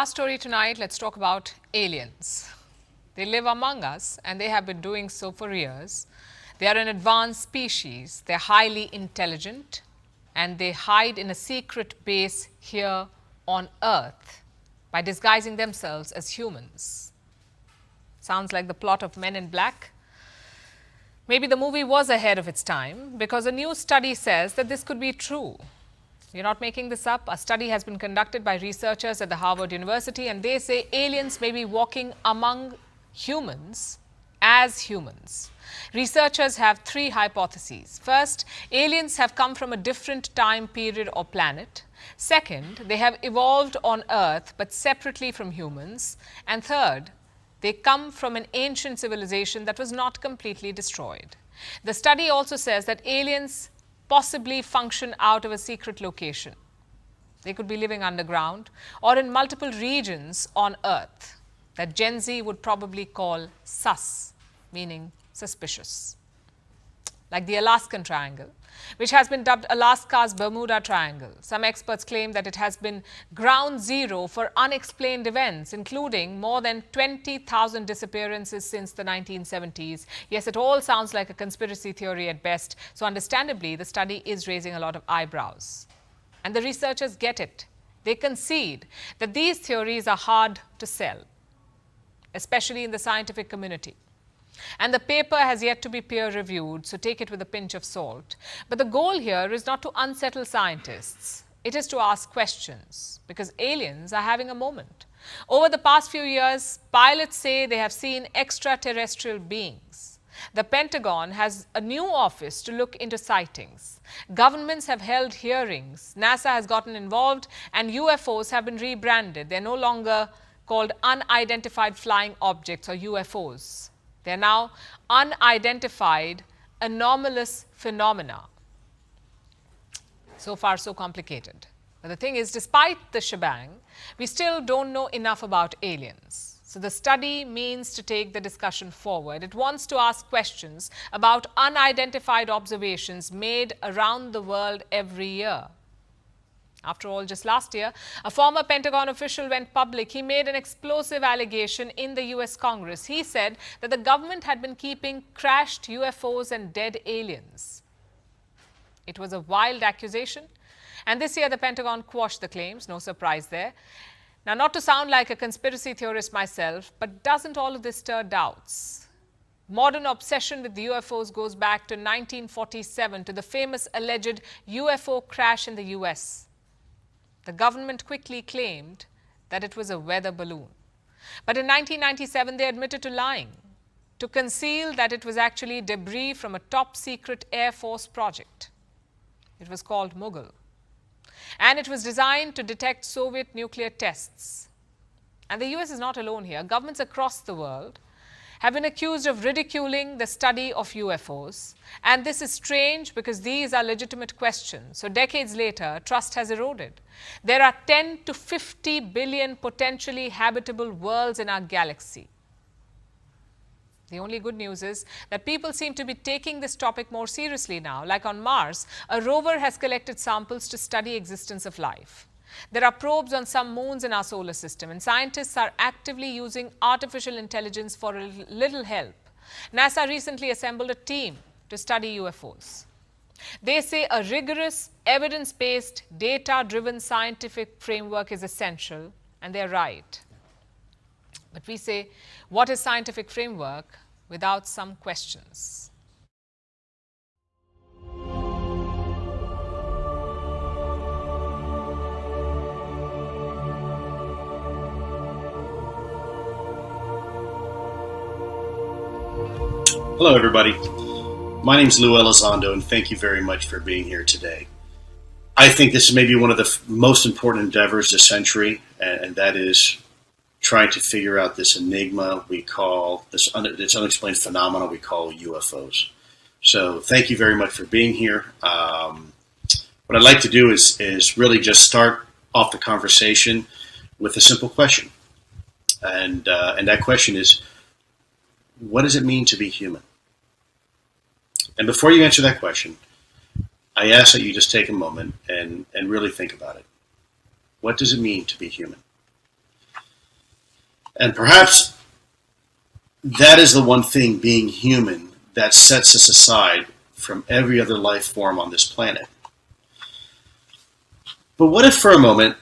last story tonight, let's talk about aliens. They live among us and they have been doing so for years. They are an advanced species, they're highly intelligent, and they hide in a secret base here on Earth by disguising themselves as humans. Sounds like the plot of Men in Black. Maybe the movie was ahead of its time because a new study says that this could be true. You're not making this up. A study has been conducted by researchers at the Harvard University, and they say aliens may be walking among humans as humans. Researchers have three hypotheses. First, aliens have come from a different time period or planet. Second, they have evolved on Earth but separately from humans. And third, they come from an ancient civilization that was not completely destroyed. The study also says that aliens possibly function out of a secret location. They could be living underground or in multiple regions on Earth that Gen Z would probably call sus, meaning suspicious. Like the Alaskan Triangle, which has been dubbed Alaska's Bermuda Triangle. Some experts claim that it has been ground zero for unexplained events, including more than 20,000 disappearances since the 1970s. Yes, it all sounds like a conspiracy theory at best, so understandably, the study is raising a lot of eyebrows. And the researchers get it. They concede that these theories are hard to sell, especially in the scientific community. And the paper has yet to be peer-reviewed, so take it with a pinch of salt. But the goal here is not to unsettle scientists. It is to ask questions, because aliens are having a moment. Over the past few years, pilots say they have seen extraterrestrial beings. The Pentagon has a new office to look into sightings. Governments have held hearings. NASA has gotten involved, and UFOs have been rebranded. They're no longer called unidentified flying objects or UFOs. They are now unidentified anomalous phenomena. So far, so complicated. But the thing is, despite the shebang, we still don't know enough about aliens. So the study means to take the discussion forward. It wants to ask questions about unidentified observations made around the world every year. After all, just last year, a former Pentagon official went public. He made an explosive allegation in the US Congress. He said that the government had been keeping crashed UFOs and dead aliens. It was a wild accusation. And this year, the Pentagon quashed the claims. No surprise there. Now, not to sound like a conspiracy theorist myself, but doesn't all of this stir doubts? Modern obsession with UFOs goes back to 1947, to the famous alleged UFO crash in the US. The government quickly claimed that it was a weather balloon. But in 1997, they admitted to lying, to conceal that it was actually debris from a top-secret Air Force project. It was called Mughal. And it was designed to detect Soviet nuclear tests. And the US is not alone here. Governments across the world have been accused of ridiculing the study of UFOs. And this is strange because these are legitimate questions. So decades later, trust has eroded. There are 10 to 50 billion potentially habitable worlds in our galaxy. The only good news is that people seem to be taking this topic more seriously now. Like on Mars, a rover has collected samples to study existence of life. There are probes on some moons in our solar system, and scientists are actively using artificial intelligence for a little help. NASA recently assembled a team to study UFOs. They say a rigorous, evidence-based, data-driven scientific framework is essential, and they're right. But we say, what is scientific framework without some questions? Hello, everybody. My name is Lou Elizondo, and thank you very much for being here today. I think this is maybe one of the most important endeavors this century, and that is trying to figure out this enigma we call, this unexplained phenomena we call UFOs. So thank you very much for being here. What I'd like to do is really just start off the conversation with a simple question. And that question is, what does it mean to be human? And before you answer that question, I ask that you just take a moment and really think about it. What does it mean to be human? And perhaps that is the one thing, being human, that sets us aside from every other life form on this planet. But what if for a moment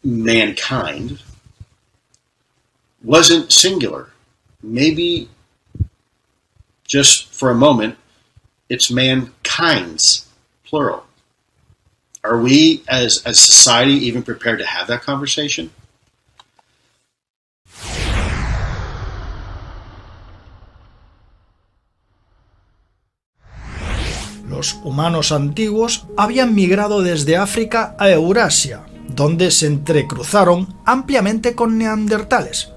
mankind wasn't singular? Maybe just for a moment it's mankind's plural. Are we as a society even prepared to have that conversation? Los humanos antiguos habían migrado desde África a Eurasia, donde se entrecruzaron ampliamente con neandertales,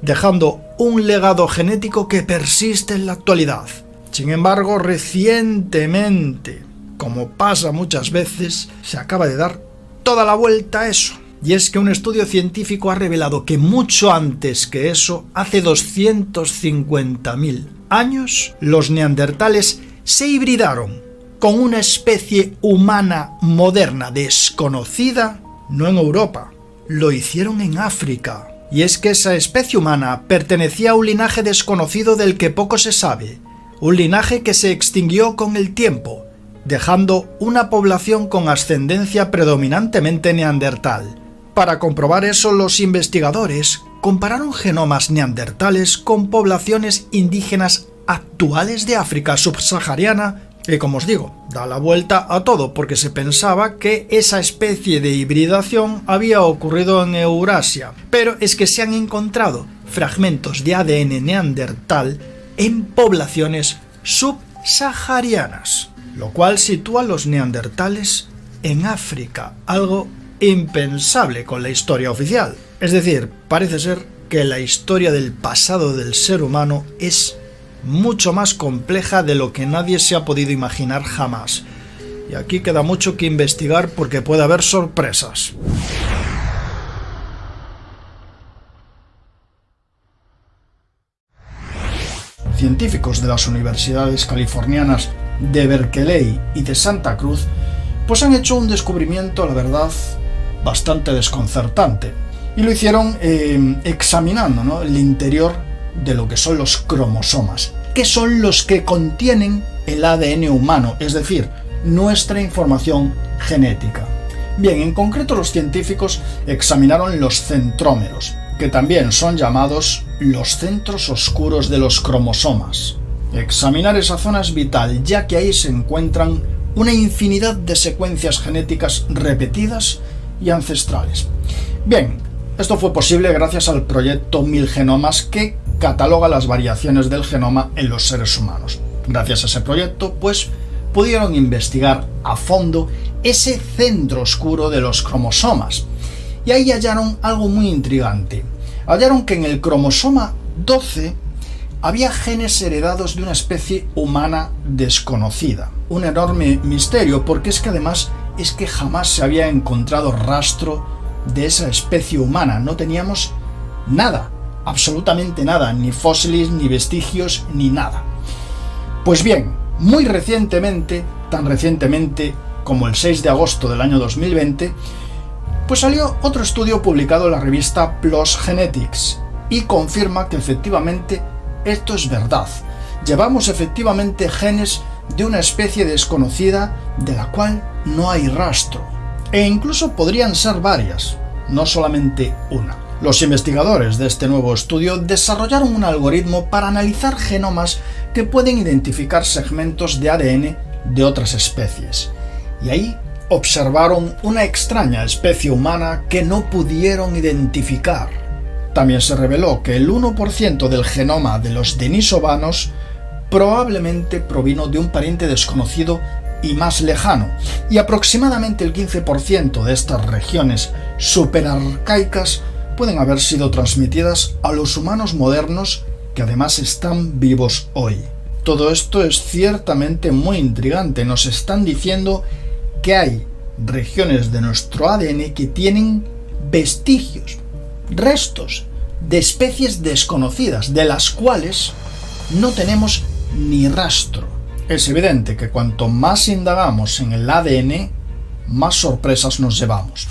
dejando un legado genético que persiste en la actualidad. Sin embargo, recientemente, como pasa muchas veces, se acaba de dar toda la vuelta a eso. Y es que un estudio científico ha revelado que mucho antes que eso, hace 250.000 años, los neandertales se hibridaron con una especie humana moderna desconocida, no en Europa, lo hicieron en África. Y es que esa especie humana pertenecía a un linaje desconocido del que poco se sabe, un linaje que se extinguió con el tiempo, dejando una población con ascendencia predominantemente neandertal. Para comprobar eso, los investigadores compararon genomas neandertales con poblaciones indígenas actuales de África subsahariana, y como os digo, da la vuelta a todo porque se pensaba que esa especie de hibridación había ocurrido en Eurasia, pero es que se han encontrado fragmentos de ADN neandertal en poblaciones subsaharianas, lo cual sitúa a los neandertales en África, algo impensable con la historia oficial. Es decir, parece ser que la historia del pasado del ser humano es mucho más compleja de lo que nadie se ha podido imaginar jamás. Y aquí queda mucho que investigar porque puede haber sorpresas. Científicos de las universidades californianas de Berkeley y de Santa Cruz pues han hecho un descubrimiento, la verdad, bastante desconcertante. Y lo hicieron examinando, ¿no?, el interior de lo que son los cromosomas, que son los que contienen el ADN humano, es decir, nuestra información genética. Bien, en concreto los científicos examinaron los centrómeros, que también son llamados los centros oscuros de los cromosomas. Examinar esa zona es vital, ya que ahí se encuentran una infinidad de secuencias genéticas repetidas y ancestrales. Bien, esto fue posible gracias al proyecto 1000 Genomas, que cataloga las variaciones del genoma en los seres humanos. Gracias a ese proyecto, pues, pudieron investigar a fondo ese centro oscuro de los cromosomas. Y ahí hallaron algo muy intrigante. Hallaron que en el cromosoma 12 había genes heredados de una especie humana desconocida. Un enorme misterio, porque es que además es que jamás se había encontrado rastro de esa especie humana. No teníamos nada, absolutamente nada, ni fósiles, ni vestigios, ni nada. Pues bien, muy recientemente, tan recientemente como el 6 de agosto del año 2020, pues salió otro estudio publicado en la revista PLOS Genetics y confirma que efectivamente esto es verdad. Llevamos efectivamente genes de una especie desconocida de la cual no hay rastro. E incluso podrían ser varias, no solamente una. Los investigadores de este nuevo estudio desarrollaron un algoritmo para analizar genomas que pueden identificar segmentos de ADN de otras especies. Y ahí observaron una extraña especie humana que no pudieron identificar. También se reveló que el 1% del genoma de los denisovanos probablemente provino de un pariente desconocido y más lejano, y aproximadamente el 15% de estas regiones superarcaicas pueden haber sido transmitidas a los humanos modernos que además están vivos hoy. Todo esto es ciertamente muy intrigante. Nos están diciendo que hay regiones de nuestro ADN que tienen vestigios, restos de especies desconocidas, de las cuales no tenemos ni rastro. Es evidente que cuanto más indagamos en el ADN, más sorpresas nos llevamos.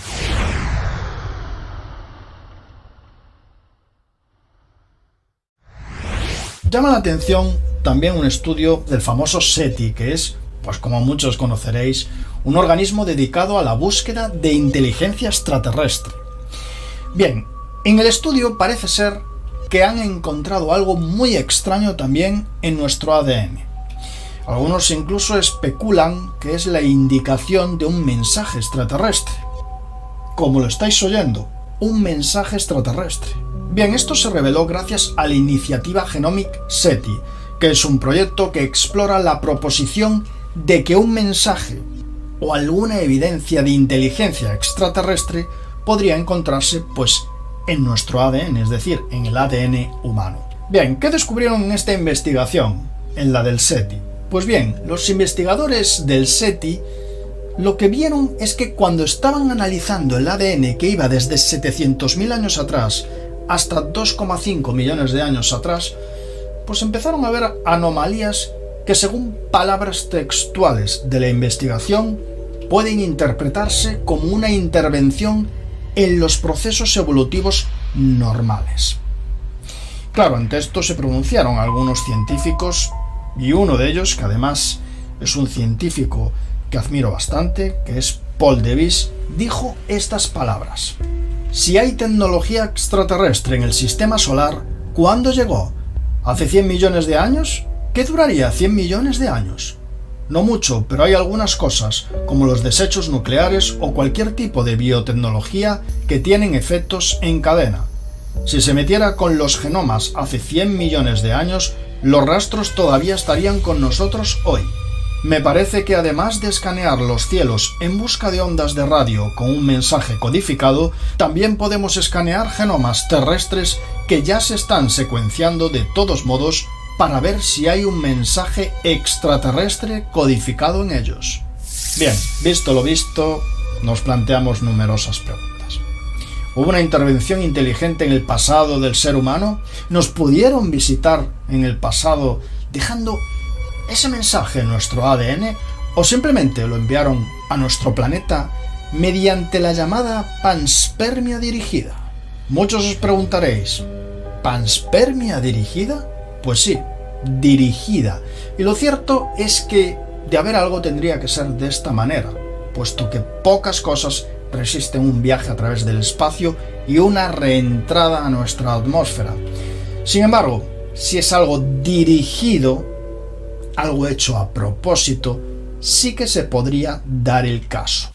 Llama la atención también un estudio del famoso SETI, que es, pues como muchos conoceréis, un organismo dedicado a la búsqueda de inteligencia extraterrestre. Bien, en el estudio parece ser que han encontrado algo muy extraño también en nuestro ADN. Algunos incluso especulan que es la indicación de un mensaje extraterrestre. Como lo estáis oyendo, un mensaje extraterrestre. Bien, esto se reveló gracias a la iniciativa Genomic SETI, que es un proyecto que explora la proposición de que un mensaje o alguna evidencia de inteligencia extraterrestre podría encontrarse, pues, en nuestro ADN, es decir, en el ADN humano. Bien, ¿qué descubrieron en esta investigación, en la del SETI? Pues bien, los investigadores del SETI lo que vieron es que cuando estaban analizando el ADN que iba desde 700.000 años atrás hasta 2,5 millones de años atrás, pues empezaron a ver anomalías que, según palabras textuales de la investigación, pueden interpretarse como una intervención en los procesos evolutivos normales. Claro, ante esto se pronunciaron algunos científicos, y uno de ellos, que además es un científico que admiro bastante, que es Paul Davies, dijo estas palabras: si hay tecnología extraterrestre en el sistema solar, ¿cuándo llegó? ¿Hace 100 millones de años? ¿Qué duraría 100 millones de años? No mucho, pero hay algunas cosas, como los desechos nucleares o cualquier tipo de biotecnología, que tienen efectos en cadena. Si se metiera con los genomas hace 100 millones de años, los rastros todavía estarían con nosotros hoy. Me parece que además de escanear los cielos en busca de ondas de radio con un mensaje codificado, también podemos escanear genomas terrestres que ya se están secuenciando de todos modos para ver si hay un mensaje extraterrestre codificado en ellos. Bien, visto lo visto, nos planteamos numerosas preguntas. ¿Hubo una intervención inteligente en el pasado del ser humano? ¿Nos pudieron visitar en el pasado dejando ese mensaje en nuestro ADN? ¿O simplemente lo enviaron a nuestro planeta mediante la llamada panspermia dirigida? Muchos os preguntaréis, ¿panspermia dirigida? Pues sí, dirigida. Y lo cierto es que de haber algo tendría que ser de esta manera, puesto que pocas cosas resisten un viaje a través del espacio y una reentrada a nuestra atmósfera. Sin embargo, si es algo dirigido, algo hecho a propósito, sí que se podría dar el caso.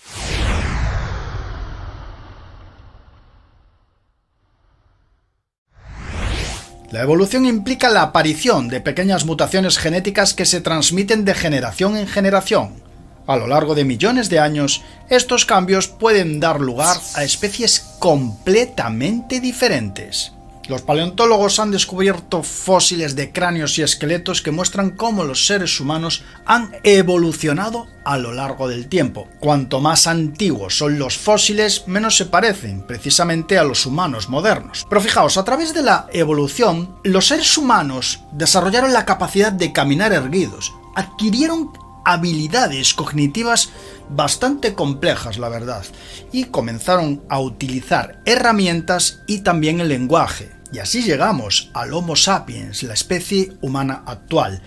La evolución implica la aparición de pequeñas mutaciones genéticas que se transmiten de generación en generación. A lo largo de millones de años, estos cambios pueden dar lugar a especies completamente diferentes. Los paleontólogos han descubierto fósiles de cráneos y esqueletos que muestran cómo los seres humanos han evolucionado a lo largo del tiempo. Cuanto más antiguos son los fósiles, menos se parecen precisamente a los humanos modernos. Pero fijaos, a través de la evolución, los seres humanos desarrollaron la capacidad de caminar erguidos, adquirieron habilidades cognitivas bastante complejas, la verdad, y comenzaron a utilizar herramientas y también el lenguaje. Y así llegamos al Homo sapiens, la especie humana actual,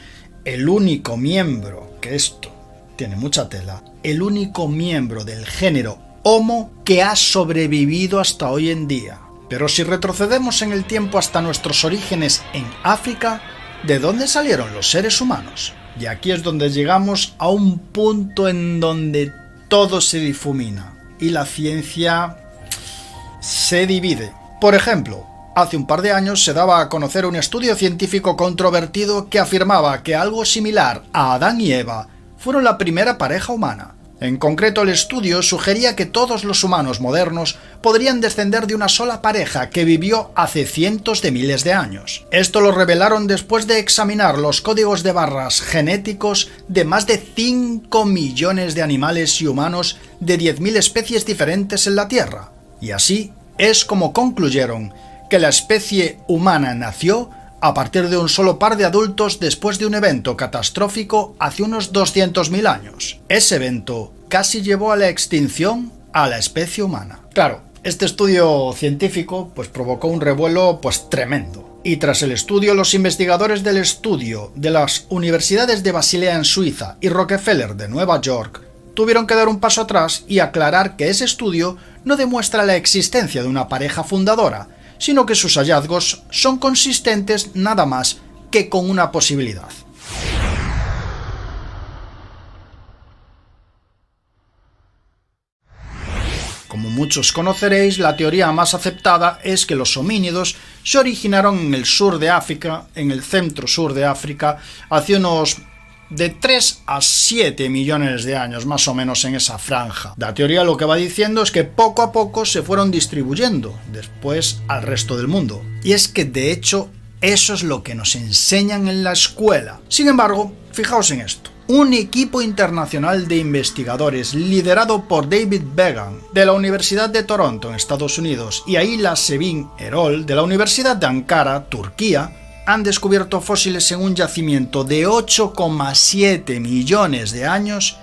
el único miembro, que esto tiene mucha tela, el único miembro del género Homo que ha sobrevivido hasta hoy en día. Pero si retrocedemos en el tiempo hasta nuestros orígenes en África, ¿de dónde salieron los seres humanos? Y aquí es donde llegamos a un punto en donde todo se difumina y la ciencia se divide. Por ejemplo, hace un par de años se daba a conocer un estudio científico controvertido que afirmaba que algo similar a Adán y Eva fueron la primera pareja humana. En concreto, el estudio sugería que todos los humanos modernos podrían descender de una sola pareja que vivió hace cientos de miles de años. Esto lo revelaron después de examinar los códigos de barras genéticos de más de 5 millones de animales y humanos de 10.000 especies diferentes en la Tierra. Y así es como concluyeron que la especie humana nació a partir de un solo par de adultos después de un evento catastrófico hace unos 200.000 años. Ese evento casi llevó a la extinción a la especie humana. Claro, este estudio científico provocó un revuelo tremendo. Y tras el estudio, los investigadores del estudio de las universidades de Basilea en Suiza y Rockefeller de Nueva York tuvieron que dar un paso atrás y aclarar que ese estudio no demuestra la existencia de una pareja fundadora, sino que sus hallazgos son consistentes nada más que con una posibilidad. Como muchos conoceréis, la teoría más aceptada es que los homínidos se originaron en el sur de África, en el centro-sur de África, hace unos de 3 a 7 millones de años, más o menos en esa franja. La teoría lo que va diciendo es que poco a poco se fueron distribuyendo después al resto del mundo. Y es que, de hecho, eso es lo que nos enseñan en la escuela. Sin embargo, fijaos en esto. Un equipo internacional de investigadores liderado por David Began de la Universidad de Toronto en Estados Unidos y Ayla Sevin Erol de la Universidad de Ankara, Turquía, han descubierto fósiles en un yacimiento de 8,7 millones de años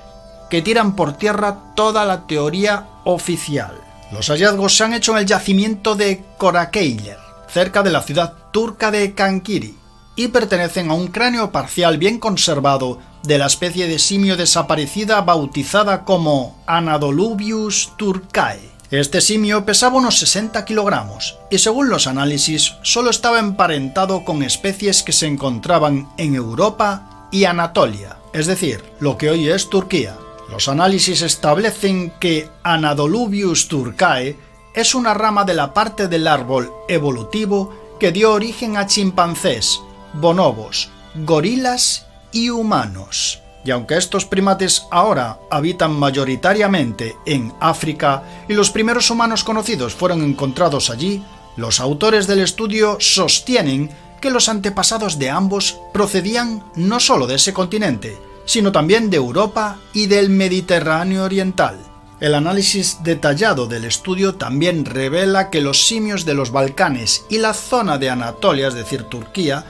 que tiran por tierra toda la teoría oficial. Los hallazgos se han hecho en el yacimiento de Korakeyler, cerca de la ciudad turca de Kankiri, y pertenecen a un cráneo parcial bien conservado de la especie de simio desaparecida bautizada como Anadolubius turcae. Este simio pesaba unos 60 kilogramos y, según los análisis, solo estaba emparentado con especies que se encontraban en Europa y Anatolia, es decir, lo que hoy es Turquía. Los análisis establecen que Anadolubius turcae es una rama de la parte del árbol evolutivo que dio origen a chimpancés, bonobos, gorilas y humanos. Y aunque estos primates ahora habitan mayoritariamente en África y los primeros humanos conocidos fueron encontrados allí, los autores del estudio sostienen que los antepasados de ambos procedían no solo de ese continente, sino también de Europa y del Mediterráneo oriental. El análisis detallado del estudio también revela que los simios de los Balcanes y la zona de Anatolia, es decir, Turquía,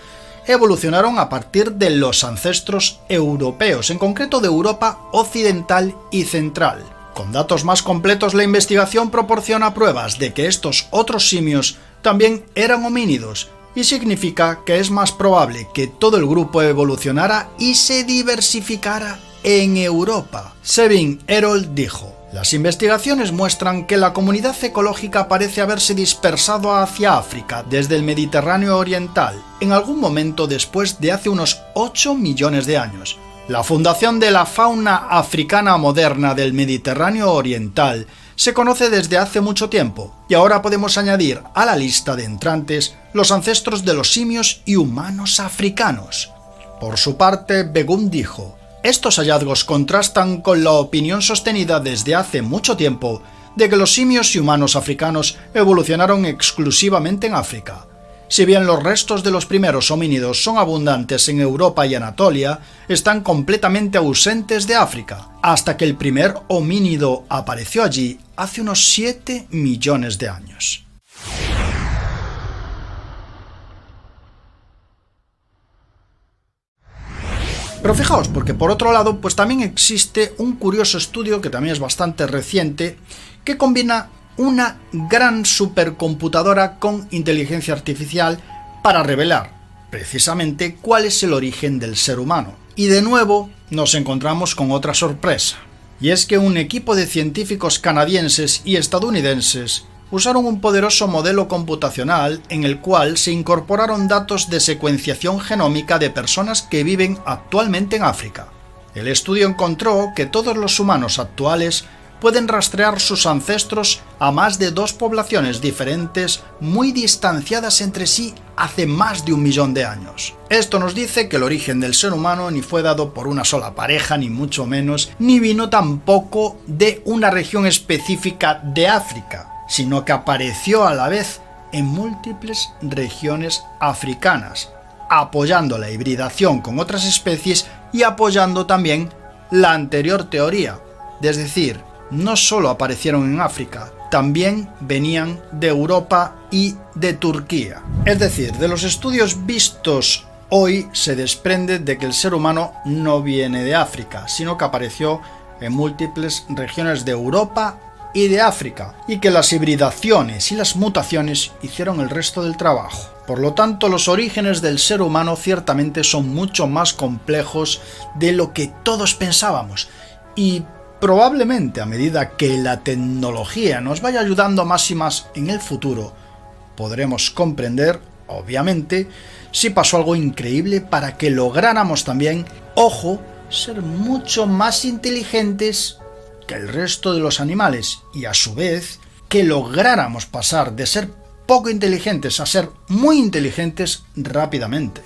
evolucionaron a partir de los ancestros europeos, en concreto de Europa occidental y central. Con datos más completos, la investigación proporciona pruebas de que estos otros simios también eran homínidos, y significa que es más probable que todo el grupo evolucionara y se diversificara en Europa. Sevin Erol dijo: las investigaciones muestran que la comunidad ecológica parece haberse dispersado hacia África desde el Mediterráneo oriental, en algún momento después de hace unos 8 millones de años. La fundación de la fauna africana moderna del Mediterráneo oriental se conoce desde hace mucho tiempo, y ahora podemos añadir a la lista de entrantes los ancestros de los simios y humanos africanos. Por su parte, Begum dijo: estos hallazgos contrastan con la opinión sostenida desde hace mucho tiempo de que los simios y humanos africanos evolucionaron exclusivamente en África. Si bien los restos de los primeros homínidos son abundantes en Europa y Anatolia, están completamente ausentes de África, hasta que el primer homínido apareció allí hace unos 7 millones de años. Pero fijaos, porque por otro lado, pues también existe un curioso estudio que también es bastante reciente, que combina una gran supercomputadora con inteligencia artificial para revelar precisamente cuál es el origen del ser humano. Y de nuevo nos encontramos con otra sorpresa, y es que un equipo de científicos canadienses y estadounidenses usaron un poderoso modelo computacional en el cual se incorporaron datos de secuenciación genómica de personas que viven actualmente en África. El estudio encontró que todos los humanos actuales pueden rastrear sus ancestros a más de 2 poblaciones diferentes muy distanciadas entre sí hace más de 1 millón de años. Esto nos dice que el origen del ser humano ni fue dado por una sola pareja, ni mucho menos, ni vino tampoco de una región específica de África, sino que apareció a la vez en múltiples regiones africanas, apoyando la hibridación con otras especies y apoyando también la anterior teoría. Es decir, no solo aparecieron en África, también venían de Europa y de Turquía. Es decir, de los estudios vistos hoy se desprende de que el ser humano no viene de África, sino que apareció en múltiples regiones de Europa y de África, y que las hibridaciones y las mutaciones hicieron el resto del trabajo. Por lo tanto, los orígenes del ser humano ciertamente son mucho más complejos de lo que todos pensábamos, y probablemente a medida que la tecnología nos vaya ayudando más y más en el futuro, podremos comprender, obviamente, si pasó algo increíble para que lográramos también, ojo, ser mucho más inteligentes que el resto de los animales, y a su vez que lográramos pasar de ser poco inteligentes a ser muy inteligentes rápidamente.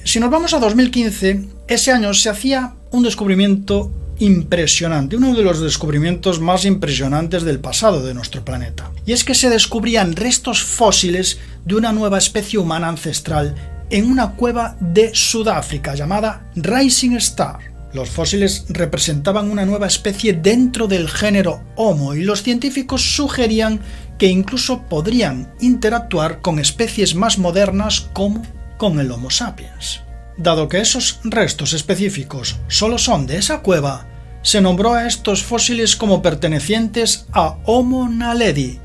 Si nos vamos a 2015, ese año se hacía un descubrimiento impresionante, uno de los descubrimientos más impresionantes del pasado de nuestro planeta. Y es que se descubrían restos fósiles de una nueva especie humana ancestral en una cueva de Sudáfrica llamada Rising Star. Los fósiles representaban una nueva especie dentro del género Homo, y los científicos sugerían que incluso podrían interactuar con especies más modernas como con el Homo sapiens. Dado que esos restos específicos solo son de esa cueva, se nombró a estos fósiles como pertenecientes a Homo naledi.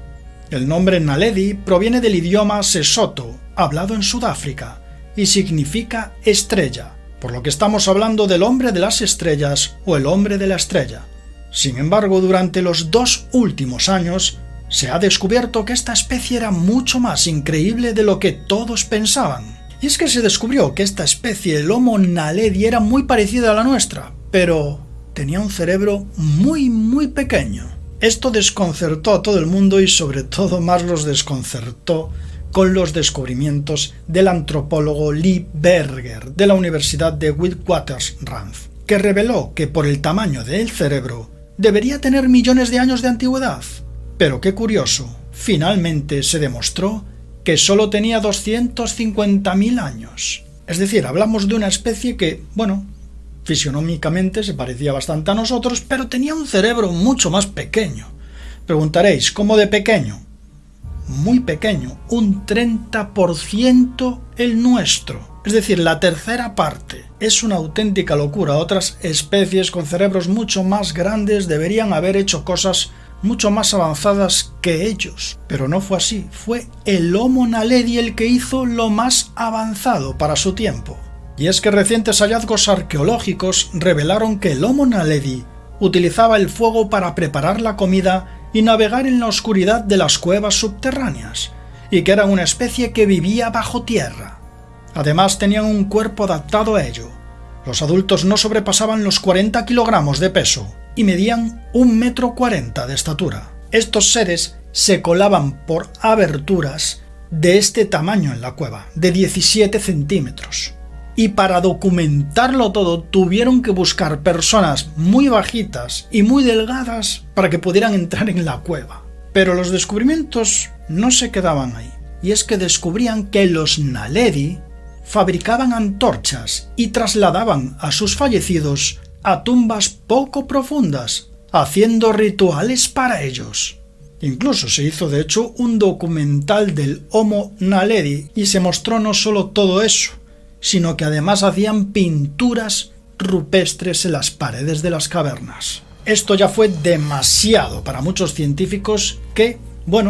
El nombre Naledi proviene del idioma Sesotho, hablado en Sudáfrica, y significa estrella, por lo que estamos hablando del hombre de las estrellas o el hombre de la estrella. Sin embargo, durante los 2 últimos años, se ha descubierto que esta especie era mucho más increíble de lo que todos pensaban. Y es que se descubrió que esta especie, el Homo naledi, era muy parecida a la nuestra, pero tenía un cerebro muy pequeño. Esto desconcertó a todo el mundo, y sobre todo más los desconcertó con los descubrimientos del antropólogo Lee Berger de la Universidad de Witwatersrand, que reveló que por el tamaño del cerebro debería tener millones de años de antigüedad. Pero qué curioso, finalmente se demostró que solo tenía 250.000 años. Es decir, hablamos de una especie que, fisionómicamente se parecía bastante a nosotros, pero tenía un cerebro mucho más pequeño. Preguntaréis, ¿cómo de pequeño? Muy pequeño, un 30% el nuestro, es decir, la tercera parte. Es una auténtica locura. Otras especies con cerebros mucho más grandes deberían haber hecho cosas mucho más avanzadas que ellos, pero no fue así. Fue el Homo naledi el que hizo lo más avanzado para su tiempo. Y es que recientes hallazgos arqueológicos revelaron que el Homo naledi utilizaba el fuego para preparar la comida y navegar en la oscuridad de las cuevas subterráneas, y que era una especie que vivía bajo tierra. Además, tenían un cuerpo adaptado a ello. Los adultos no sobrepasaban los 40 kilogramos de peso y medían 1,40 m de estatura. Estos seres se colaban por aberturas de este tamaño en la cueva, de 17 centímetros. Y para documentarlo todo tuvieron que buscar personas muy bajitas y muy delgadas para que pudieran entrar en la cueva. Pero los descubrimientos no se quedaban ahí, y es que descubrían que los naledi fabricaban antorchas y trasladaban a sus fallecidos a tumbas poco profundas, haciendo rituales para ellos. Incluso se hizo de hecho un documental del Homo naledi y se mostró no solo todo eso, sino que además hacían pinturas rupestres en las paredes de las cavernas. Esto ya fue demasiado para muchos científicos que,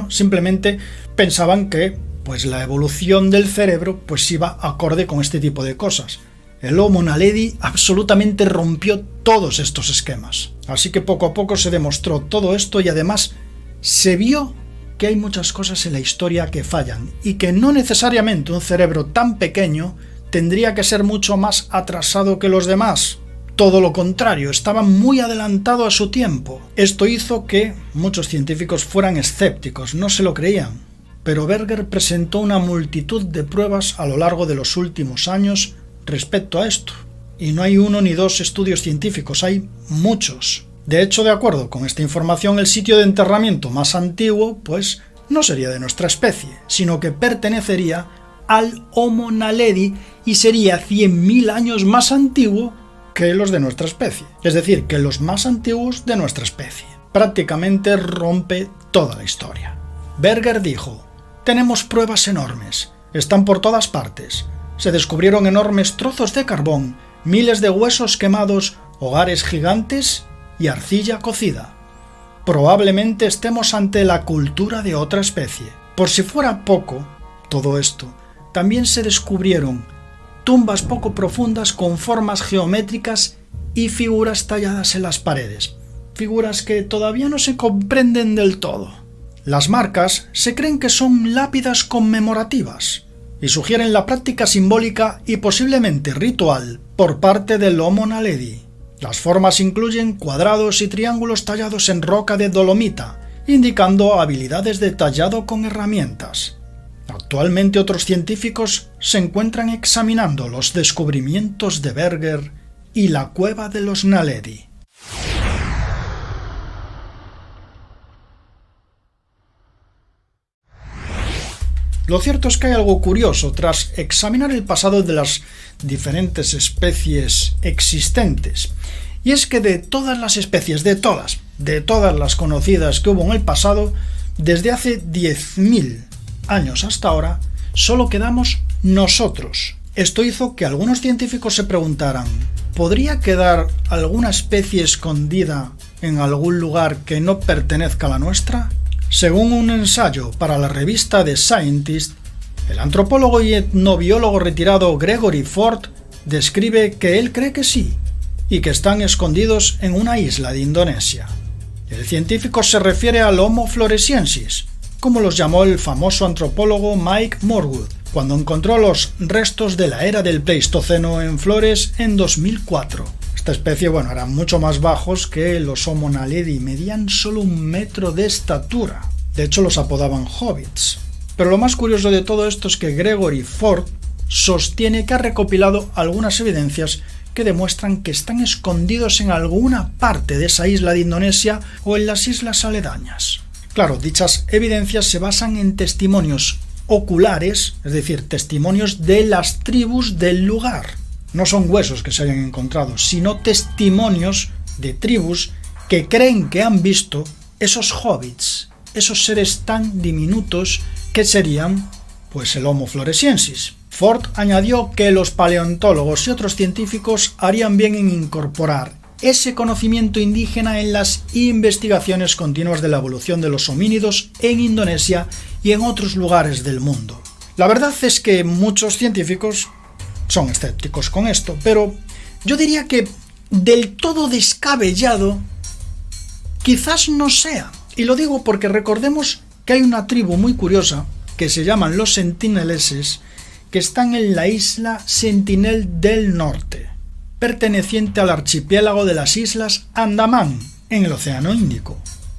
simplemente pensaban que la evolución del cerebro iba acorde con este tipo de cosas. El Homo naledi absolutamente rompió todos estos esquemas. Así que poco a poco se demostró todo esto, y además se vio que hay muchas cosas en la historia que fallan, y que no necesariamente un cerebro tan pequeño tendría que ser mucho más atrasado que los demás. Todo lo contrario, estaba muy adelantado a su tiempo. Esto hizo que muchos científicos fueran escépticos, no se lo creían. Pero Berger presentó una multitud de pruebas a lo largo de los últimos años respecto a esto. Y no hay 1 ni 2 estudios científicos, hay muchos. De hecho, de acuerdo con esta información, el sitio de enterramiento más antiguo, no sería de nuestra especie, sino que pertenecería al Homo naledi y sería 100.000 años más antiguo que los de nuestra especie. Es decir, que los más antiguos de nuestra especie. Prácticamente rompe toda la historia. Berger dijo: tenemos pruebas enormes, están por todas partes. Se descubrieron enormes trozos de carbón, miles de huesos quemados, hogares gigantes y arcilla cocida. probablemente estemos ante la cultura de otra especie. Por si fuera poco, todo esto, también se descubrieron tumbas poco profundas con formas geométricas y figuras talladas en las paredes, figuras que todavía no se comprenden del todo. Las marcas se creen que son lápidas conmemorativas y sugieren la práctica simbólica y posiblemente ritual por parte del Homo naledi. Las formas incluyen cuadrados y triángulos tallados en roca de dolomita, indicando habilidades de tallado con herramientas. Actualmente otros científicos se encuentran examinando los descubrimientos de Berger y la cueva de los Naledi. Lo cierto es que hay algo curioso tras examinar el pasado de las diferentes especies existentes, y es que de todas las especies, de todas las conocidas que hubo en el pasado, desde hace 10.000 años hasta ahora, solo quedamos nosotros. Esto hizo que algunos científicos se preguntaran, ¿podría quedar alguna especie escondida en algún lugar que no pertenezca a la nuestra? Según un ensayo para la revista The Scientist, el antropólogo y etnobiólogo retirado Gregory Ford describe que él cree que sí, y que están escondidos en una isla de Indonesia. El científico se refiere al Homo floresiensis, como los llamó el famoso antropólogo Mike Morwood, cuando encontró los restos de la era del Pleistoceno en Flores en 2004. Esta especie, eran mucho más bajos que los Homo naledi, medían solo 1 metro de estatura. De hecho, los apodaban hobbits. Pero lo más curioso de todo esto es que Gregory Ford sostiene que ha recopilado algunas evidencias que demuestran que están escondidos en alguna parte de esa isla de Indonesia o en las islas aledañas. Claro, dichas evidencias se basan en testimonios oculares, es decir, testimonios de las tribus del lugar. No son huesos que se hayan encontrado, sino testimonios de tribus que creen que han visto esos hobbits, esos seres tan diminutos que serían, el Homo floresiensis. Ford añadió que los paleontólogos y otros científicos harían bien en incorporar ese conocimiento indígena en las investigaciones continuas de la evolución de los homínidos en Indonesia y en otros lugares del mundo. La verdad es que muchos científicos son escépticos con esto, pero yo diría que del todo descabellado quizás no sea. Y lo digo porque recordemos que hay una tribu muy curiosa que se llaman los sentineleses, que están en la isla Sentinel del Norte, perteneciente al archipiélago de las islas Andamán, en el Océano Índico,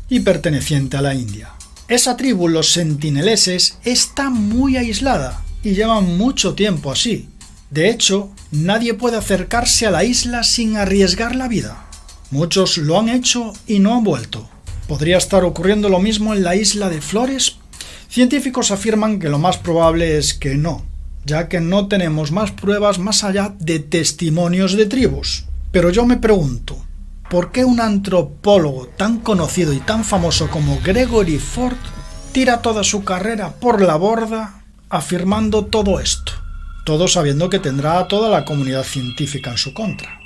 y perteneciente a la India. Esa tribu, los sentineleses, está muy aislada y lleva mucho tiempo así. De hecho, nadie puede acercarse a la isla sin arriesgar la vida. Muchos lo han hecho y no han vuelto. ¿Podría estar ocurriendo lo mismo en la isla de Flores? Científicos afirman que lo más probable es que no, ya que no tenemos más pruebas más allá de testimonios de tribus. Pero yo me pregunto, ¿por qué un antropólogo tan conocido y tan famoso como Gregory Ford tira toda su carrera por la borda afirmando todo esto? Todo sabiendo que tendrá a toda la comunidad científica en su contra.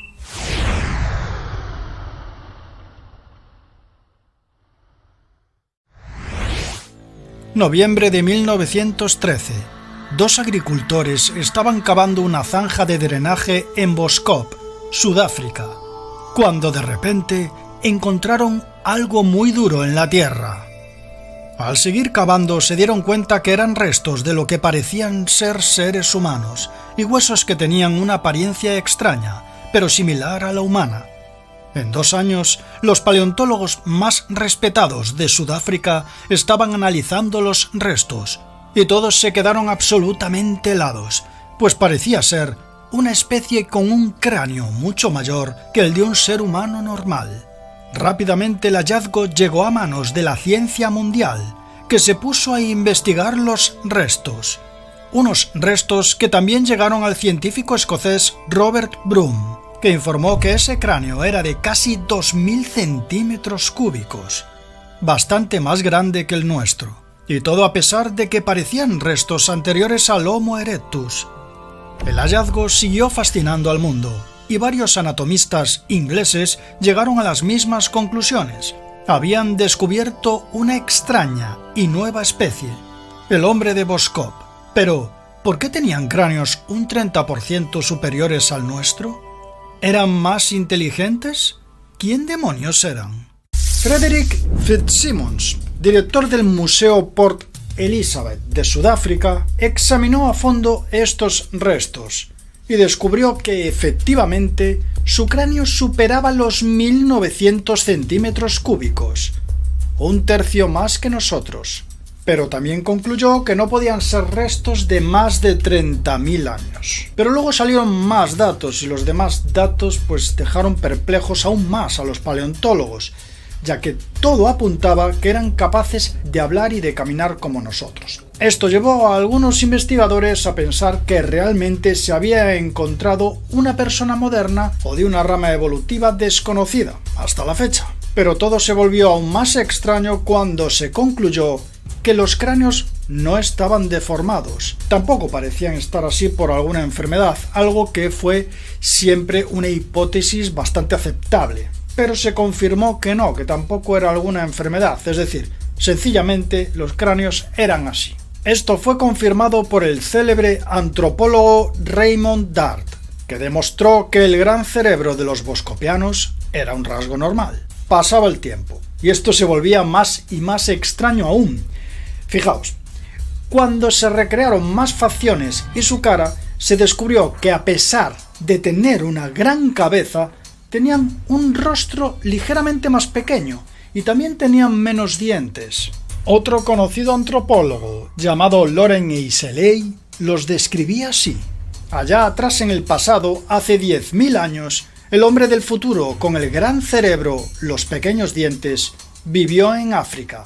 Noviembre de 1913. 2 agricultores estaban cavando una zanja de drenaje en Boskop, Sudáfrica, cuando de repente encontraron algo muy duro en la tierra. Al seguir cavando se dieron cuenta que eran restos de lo que parecían ser seres humanos y huesos que tenían una apariencia extraña, pero similar a la humana. En 2 años, los paleontólogos más respetados de Sudáfrica estaban analizando los restos y todos se quedaron absolutamente helados, pues parecía ser una especie con un cráneo mucho mayor que el de un ser humano normal. Rápidamente el hallazgo llegó a manos de la ciencia mundial, que se puso a investigar los restos. Unos restos que también llegaron al científico escocés Robert Broom, que informó que ese cráneo era de casi 2.000 centímetros cúbicos, bastante más grande que el nuestro, y todo a pesar de que parecían restos anteriores al Homo erectus. El hallazgo siguió fascinando al mundo, y varios anatomistas ingleses llegaron a las mismas conclusiones. habían descubierto una extraña y nueva especie, el hombre de Boskop. Pero, ¿por qué tenían cráneos un 30% superiores al nuestro? ¿Eran más inteligentes? ¿Quién demonios eran? Frederick Fitzsimmons, director del Museo Port Elizabeth de Sudáfrica, examinó a fondo estos restos y descubrió que efectivamente su cráneo superaba los 1900 centímetros cúbicos, un tercio más que nosotros. Pero también concluyó que no podían ser restos de más de 30.000 años. Pero luego salieron más datos y los demás datos pues dejaron perplejos aún más a los paleontólogos, ya que todo apuntaba que eran capaces de hablar y de caminar como nosotros. Esto llevó a algunos investigadores a pensar que realmente se había encontrado una persona moderna o de una rama evolutiva desconocida hasta la fecha. Pero todo se volvió aún más extraño cuando se concluyó que los cráneos no estaban deformados. Tampoco parecían estar así por alguna enfermedad, algo que fue siempre una hipótesis bastante aceptable. Pero se confirmó que no, que tampoco era alguna enfermedad, es decir, sencillamente los cráneos eran así. Esto fue confirmado por el célebre antropólogo Raymond Dart, que demostró que el gran cerebro de los boskopianos era un rasgo normal. Pasaba el tiempo, y esto se volvía más y más extraño aún. Fijaos, cuando se recrearon más facciones y su cara, se descubrió que a pesar de tener una gran cabeza, tenían un rostro ligeramente más pequeño y también tenían menos dientes. Otro conocido antropólogo, llamado Laurent Eiseley, los describía así. Allá atrás en el pasado, hace 10.000 años, el hombre del futuro, con el gran cerebro, los pequeños dientes, vivió en África.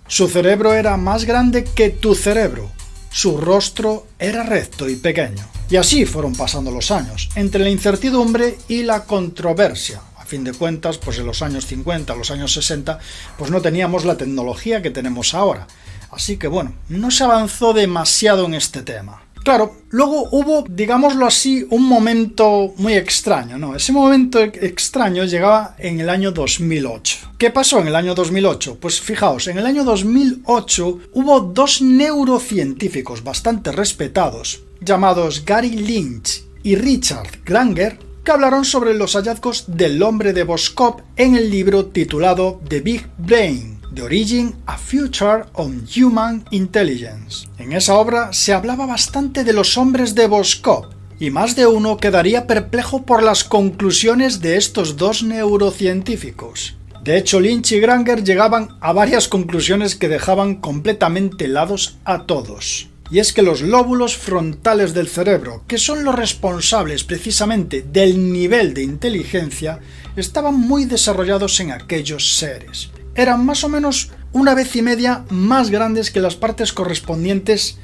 Su cerebro era más grande que tu cerebro. Su rostro era recto y pequeño. Y así fueron pasando los años, entre la incertidumbre y la controversia. A fin de cuentas, pues en los años 50, los años 60, pues no teníamos la tecnología que tenemos ahora. Así que bueno, no se avanzó demasiado en este tema. Claro, luego hubo, digámoslo así, un momento muy extraño, ¿no? Ese momento extraño llegaba en el año 2008. ¿Qué pasó en el año 2008? Pues fijaos, en el año 2008 hubo dos neurocientíficos bastante respetados, llamados Gary Lynch y Richard Granger, que hablaron sobre los hallazgos del hombre de Boskop en el libro titulado The Big Brain: The Origin, a Future on Human Intelligence. En esa obra se hablaba bastante de los hombres de Boskop, y más de uno quedaría perplejo por las conclusiones de estos dos neurocientíficos. De hecho, Lynch y Granger llegaban a varias conclusiones que dejaban completamente helados a todos. Y es que los lóbulos frontales del cerebro, que son los responsables precisamente del nivel de inteligencia, estaban muy desarrollados en aquellos seres. Eran más o menos 1,5 veces más grandes que las partes correspondientes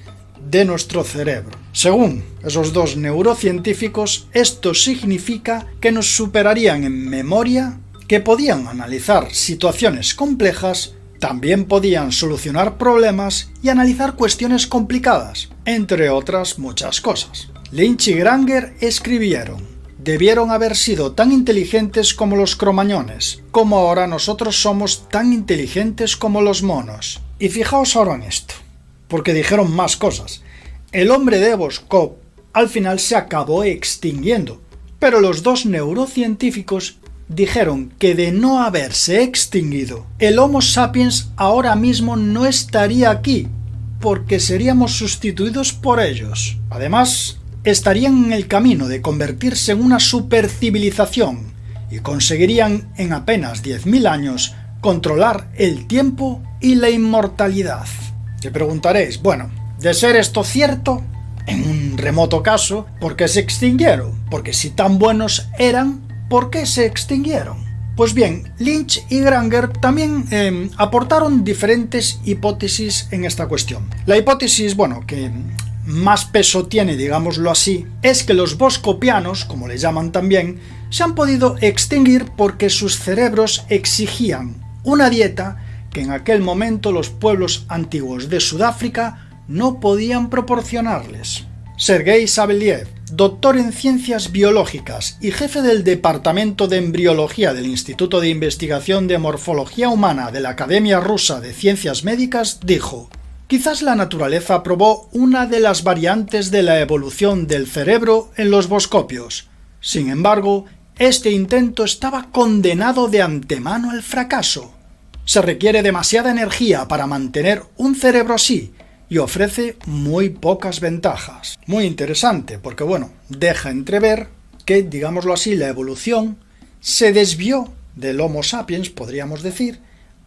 de nuestro cerebro. Según esos dos neurocientíficos, esto significa que nos superarían en memoria, que podían analizar situaciones complejas, también podían solucionar problemas y analizar cuestiones complicadas, entre otras muchas cosas. Lynch y Granger escribieron: debieron haber sido tan inteligentes como los cromañones, como ahora nosotros somos tan inteligentes como los monos. Y fijaos ahora en esto, porque dijeron más cosas. El hombre de Boskop al final se acabó extinguiendo, pero los dos neurocientíficos dijeron que de no haberse extinguido, el Homo sapiens ahora mismo no estaría aquí, porque seríamos sustituidos por ellos. Además, estarían en el camino de convertirse en una supercivilización y conseguirían en apenas 10.000 años controlar el tiempo y la inmortalidad. Te preguntaréis, bueno, de ser esto cierto, en un remoto caso, ¿por qué se extinguieron? Porque si tan buenos eran, ¿por qué se extinguieron? Pues bien, Lynch y Granger también aportaron diferentes hipótesis en esta cuestión. La hipótesis, que más peso tiene, digámoslo así, es que los boskopianos, como le llaman también, se han podido extinguir porque sus cerebros exigían una dieta que en aquel momento los pueblos antiguos de Sudáfrica no podían proporcionarles. Sergei Saveliev, doctor en ciencias biológicas y jefe del Departamento de Embriología del Instituto de Investigación de Morfología Humana de la Academia Rusa de Ciencias Médicas, dijo: quizás la naturaleza probó una de las variantes de la evolución del cerebro en los boscopios. Sin embargo, este intento estaba condenado de antemano al fracaso. Se requiere demasiada energía para mantener un cerebro así y ofrece muy pocas ventajas. Muy interesante porque, deja entrever que, digámoslo así, la evolución se desvió del Homo sapiens, podríamos decir,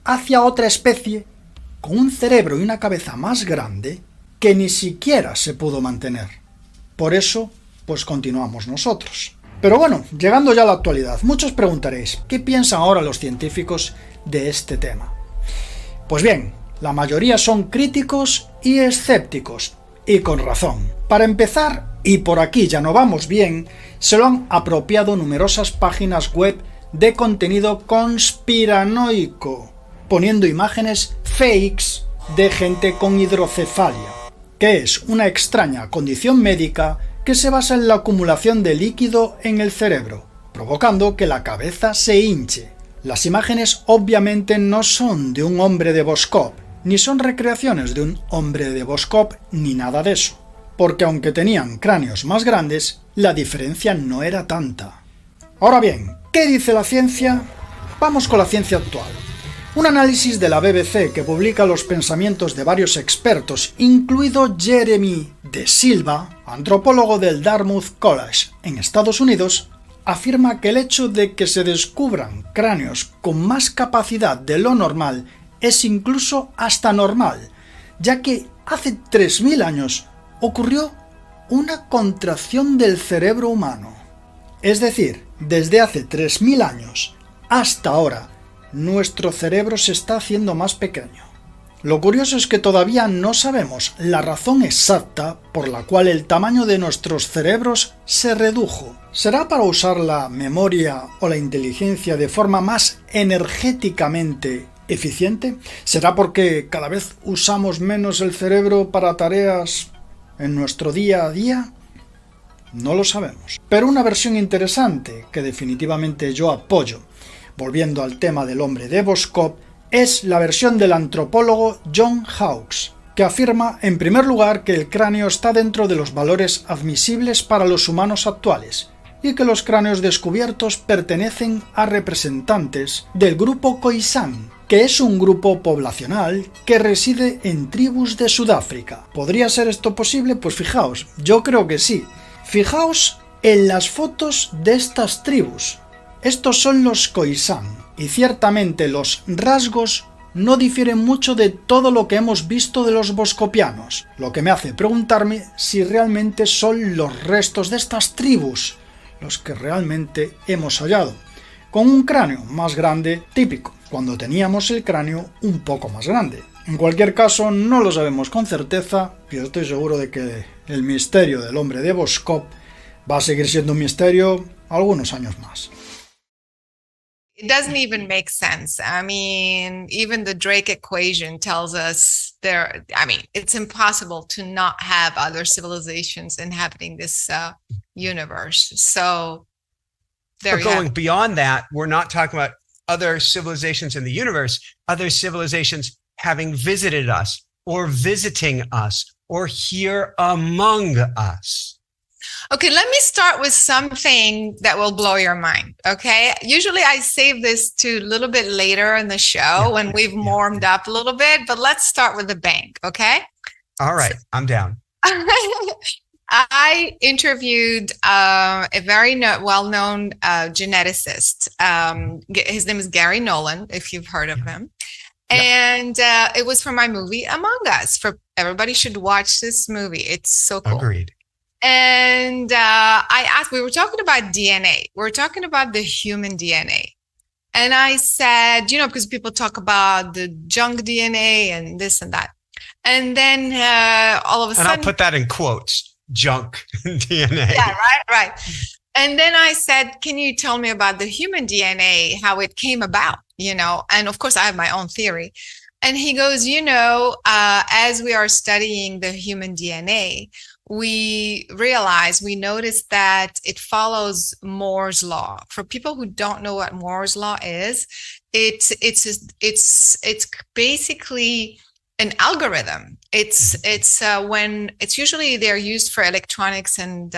hacia otra especie con un cerebro y una cabeza más grande que ni siquiera se pudo mantener. Por eso, pues continuamos nosotros. Pero llegando ya a la actualidad, muchos preguntaréis, ¿qué piensan ahora los científicos de este tema? Pues bien, la mayoría son críticos y escépticos, y con razón. Para empezar, y por aquí ya no vamos bien, se lo han apropiado numerosas páginas web de contenido conspiranoico, poniendo imágenes fakes de gente con hidrocefalia, que es una extraña condición médica que se basa en la acumulación de líquido en el cerebro, provocando que la cabeza se hinche. Las imágenes obviamente no son de un hombre de Voskov, ni son recreaciones de un hombre de Voskov, ni nada de eso, porque aunque tenían cráneos más grandes, la diferencia no era tanta. Ahora bien, ¿qué dice la ciencia? Vamos con la ciencia actual. Un análisis de la BBC que publica los pensamientos de varios expertos, incluido Jeremy De Silva, antropólogo del Dartmouth College en Estados Unidos, afirma que el hecho de que se descubran cráneos con más capacidad de lo normal es incluso hasta normal, ya que hace 3.000 años ocurrió una contracción del cerebro humano. Es decir, desde hace 3.000 años hasta ahora, nuestro cerebro se está haciendo más pequeño. Lo curioso es que todavía no sabemos la razón exacta por la cual el tamaño de nuestros cerebros se redujo. ¿Será para usar la memoria o la inteligencia de forma más energéticamente eficiente? ¿Será porque cada vez usamos menos el cerebro para tareas en nuestro día a día? No lo sabemos. Pero una versión interesante, que definitivamente yo apoyo, volviendo al tema del hombre de Voskov, es la versión del antropólogo John Hawkes, que afirma, en primer lugar, que el cráneo está dentro de los valores admisibles para los humanos actuales, y que los cráneos descubiertos pertenecen a representantes del grupo Khoisan, que es un grupo poblacional que reside en tribus de Sudáfrica. ¿Podría ser esto posible? Pues fijaos, yo creo que sí. Fijaos en las fotos de estas tribus. Estos son los Khoisan, y ciertamente los rasgos no difieren mucho de todo lo que hemos visto de los voskopianos, lo que me hace preguntarme si realmente son los restos de estas tribus los que realmente hemos hallado, con un cráneo más grande típico, cuando teníamos el cráneo un poco más grande. En cualquier caso, no lo sabemos con certeza, y estoy seguro de que el misterio del hombre de Voskov va a seguir siendo un misterio algunos años más. It doesn't even make sense. I mean, even the Drake equation tells us it's impossible to not have other civilizations inhabiting this universe. So But going beyond that, we're not talking about other civilizations in the universe, other civilizations having visited us or visiting us or here among us. Okay, let me start with something that will blow your mind, okay? Usually I save this to a little bit later in the show when we've warmed up a little bit, but let's start with the bang, okay? All right, I'm down. I interviewed a very well-known geneticist. His name is Gary Nolan, if you've heard of him. And it was for my movie Among Us. Everybody should watch this movie. It's so cool. Agreed. And I asked, we were talking about DNA. We're talking about the human DNA. And I said, because people talk about the junk DNA and this and that. And then all of a sudden... And I'll put that in quotes, junk DNA. Yeah, right. And then I said, can you tell me about the human DNA, how it came about, And of course, I have my own theory. And he goes, as we are studying the human DNA, we noticed that it follows Moore's law. For people who don't know what Moore's law is, it's basically an algorithm. It's when it's usually they're used for electronics and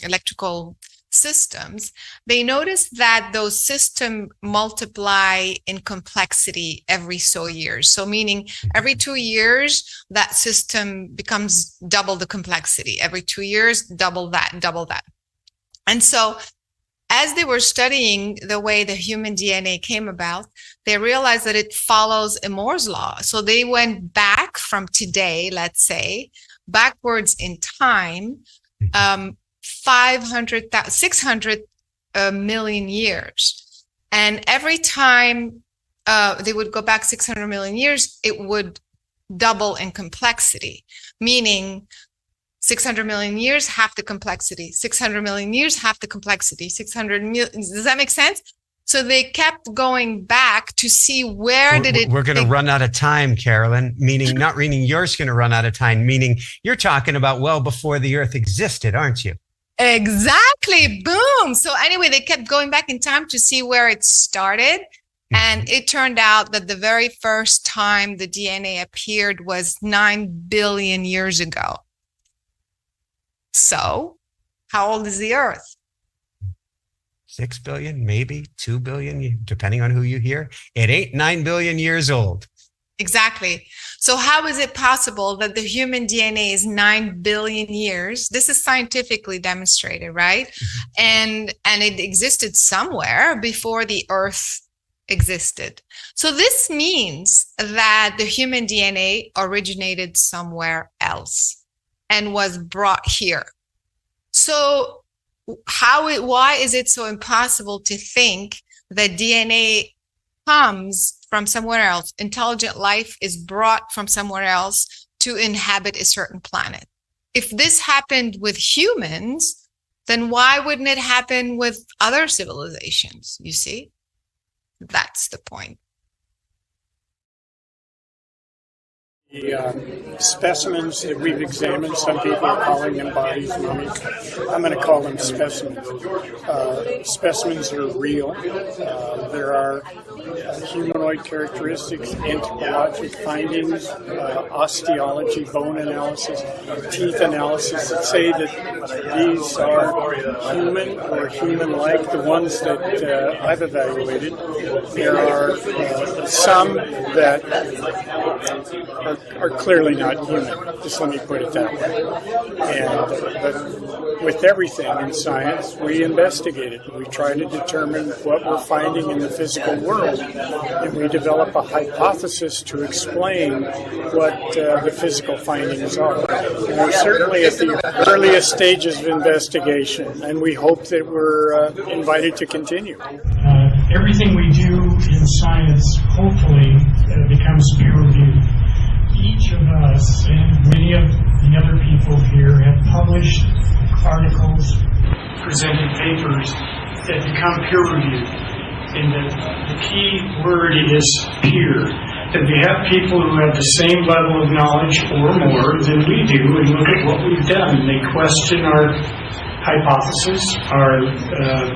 electrical systems. They notice that those systems multiply in complexity every so years. So meaning every 2 years, that system becomes double the complexity. Every 2 years, double that. And so as they were studying the way the human DNA came about, they realized that it follows a Moore's law. So they went back from today, let's say, backwards in time, 600 million years. And every time they would go back 600 million years, it would double in complexity, meaning 600 million years, half the complexity, 600 million years, half the complexity, 600 million. Does that make sense? So they kept going back to see where We're going to run out of time, Carolyn, meaning not meaning yours going to run out of time, meaning you're talking about well before the Earth existed, aren't you? Exactly. Boom. So anyway, they kept going back in time to see where it started. And it turned out that the very first time the DNA appeared was 9 billion years ago. So how old is the Earth? 6 billion, maybe 2 billion, depending on who you hear. It ain't 9 billion years old. Exactly. So how is it possible that the human DNA is 9 billion years? This is scientifically demonstrated, right? Mm-hmm. And it existed somewhere before the Earth existed. So this means that the human DNA originated somewhere else and was brought here. So why is it so impossible to think that DNA comes from somewhere else? Intelligent life is brought from somewhere else to inhabit a certain planet. If this happened with humans, then why wouldn't it happen with other civilizations? You see, that's the point. The specimens that we've examined, some people are calling them bodies, mummies. I'm going to call them specimens. Specimens are real. There are humanoid characteristics, anthropologic findings, osteology, bone analysis, teeth analysis that say that these are human or human-like, the ones that I've evaluated. There are some that are clearly not human. Just let me put it that way. But with everything in science, we investigate it. We try to determine what we're finding in the physical world, and we develop a hypothesis to explain what the physical findings are. And we're certainly at the earliest stages of investigation, and we hope that we're invited to continue. Everything we do in science hopefully becomes peer-reviewed. Each of us and many of the other people here have published articles, presented papers that become peer-reviewed. And the key word is peer. That we have people who have the same level of knowledge or more than we do and look at what we've done. They question our hypothesis, our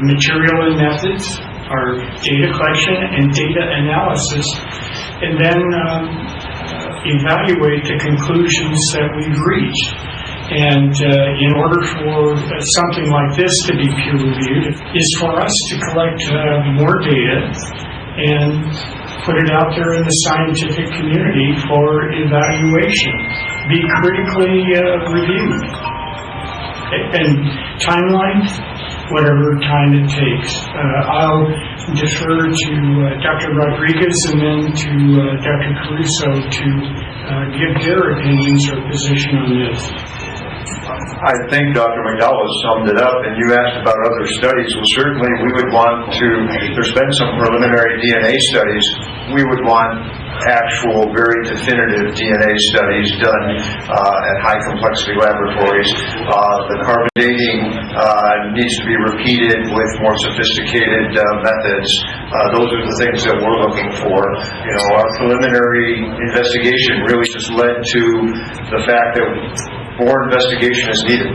material and methods, our data collection and data analysis, and then evaluate the conclusions that we've reached. And in order for something like this to be peer-reviewed is for us to collect more data and put it out there in the scientific community for evaluation, be critically reviewed. And timeline, whatever time it takes. I'll defer to Dr. Rodriguez and then to Dr. Caruso to give their opinions or position on this. I think Dr. McDowell summed it up, and you asked about other studies. Well, certainly we would want to, there's been some preliminary DNA studies, we would want actual, very definitive DNA studies done at high complexity laboratories. The carbon dating needs to be repeated with more sophisticated methods. Those are the things that we're looking for. Our preliminary investigation really just led to the fact that more investigation is needed.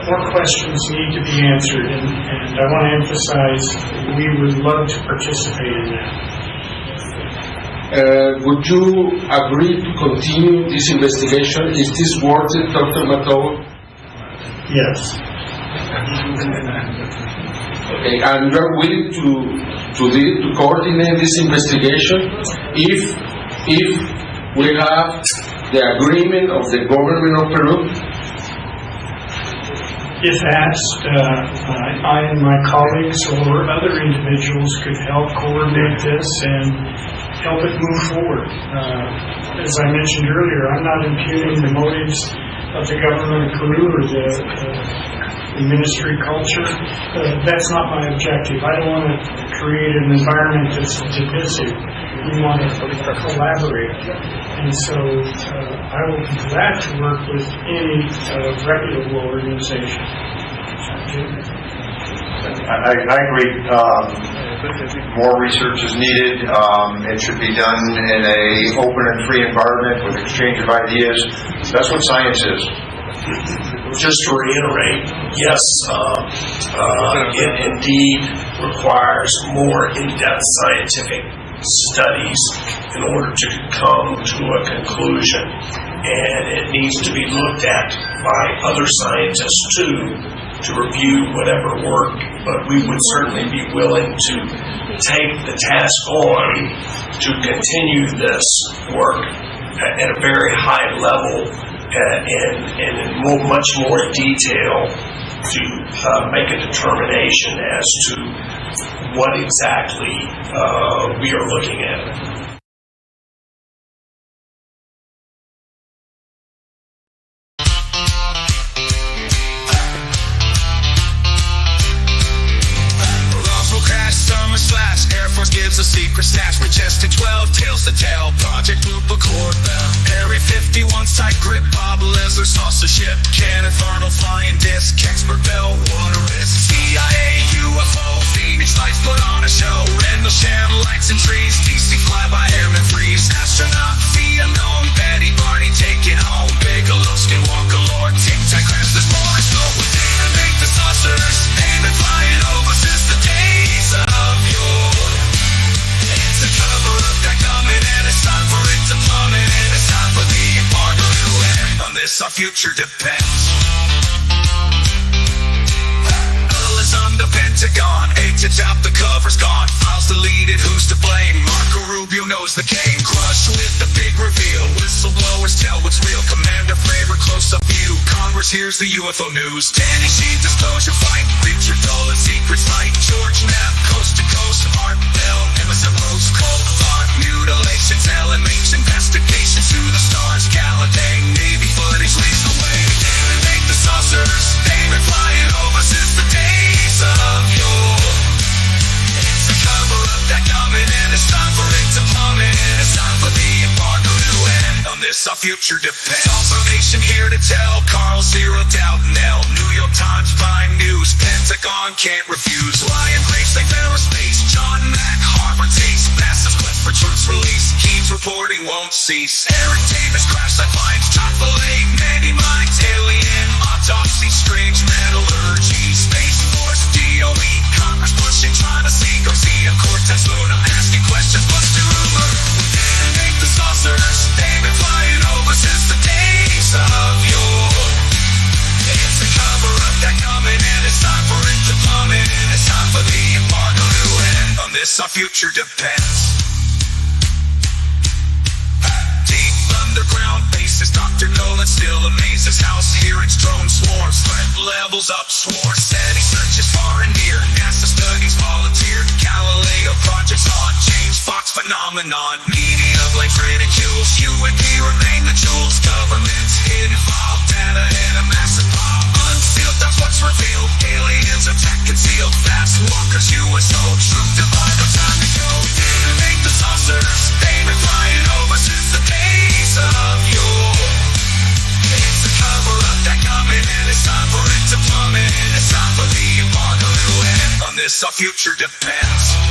More questions need to be answered, and I want to emphasize we would love to participate in that. Would you agree to continue this investigation? Is this worth it, Dr. Mateo? Yes. Okay, and you are willing to coordinate this investigation if we have the agreement of the government of Peru? If asked, I and my colleagues or other individuals could help coordinate this and help it move forward. As I mentioned earlier, I'm not impugning the motives of the government of Peru or the ministry culture. That's not my objective. I don't want to create an environment that's divisive. We want to collaborate. And so I will be glad to work with any reputable organization. I agree. More research is needed. It should be done in an open and free environment with exchange of ideas. That's what science is. Just to reiterate, yes, it indeed requires more in-depth scientific studies in order to come to a conclusion, and it needs to be looked at by other scientists too to review whatever work, but we would certainly be willing to take the task on to continue this work at a very high level and in much more detail to make a determination as to what exactly we are looking at. Gives a secret stash with just 12 tales to tell. Project Loop Accord them. Area 51 tight grip, Bob Leslie saucer ship. Kenneth Arnold flying disc, expert bell, water risk. CIA, UFO, Phoenix lights put on a show. Rendlesham lights and trees, DC flyby airman freeze. Astronaut, the unknown, Betty Barney taking home. Bigelow, Skinwalker, Lord, Tic Tac, crash this morning. So we're there to make the saucers. They've been flying over since the days of yore. It's a cover up that coming, and it's time for it to plummet, and it's time for the embargo to end. On this, our future depends. Earl is on the Pentagon, A to top, the cover's gone. Files deleted, who's to blame? Marco Rubio knows the game. Crush with the big reveal. Whistleblowers tell what's real. Commander Flavor, close-up view. Congress hears the UFO news. Danny Sheen, disclosure fight. Richard Dolan, secrets light. George Knapp, coast to coast. Art Bell, Emerson Rose, cold thought. Mutilations, LMH, investigations to the stars. Galladay, Navy footage leads the way. They make the saucers. They've been flying over since the days of yore. It's a cover-up that coming, and it's time for it to plummet, and it's time for the embargo to end. On this, our future depends. Confirmation here to tell. Carl, zero doubt, Nell. New York Times, Prime News. Pentagon can't refuse. Ryan Grace, they fell in space. John Mack, Harvard takes. Massive quest for troops release. Keeps reporting, won't cease. Eric Davis, crash site finds. Chocolate Lake, many minds. Alien, autopsy, strange metallurgy. Space Force, DOE. Congress pushing, trying to see Garcia, Cortez, Luna, asking questions, what's the rumor? We didn't make the saucers. They've been flying over since the days of yore. It's a cover-up that coming, and it's time for it to plummet, and it's time for the embargo to end. On this, our future depends. Deep underground bases, Dr. Nolan still amazes. House hearings, drone swarms, threat levels up, sworn. Steady searches far and near. NASA studies volunteered. Galileo projects on. James Fox phenomenon. Media blames ridicules. UAP remain the jewels. Government's hidden file data in a massive pile. Unsealed, that's what's revealed. Aliens attack concealed. Fast walkers, USO. Truth divide, no time to go. Didn't make the saucers. They've been flying over since the days of yore. It's a cover-up that coming, and it's time for it to plummet, and it's time for the embargo to end. On this, our future depends.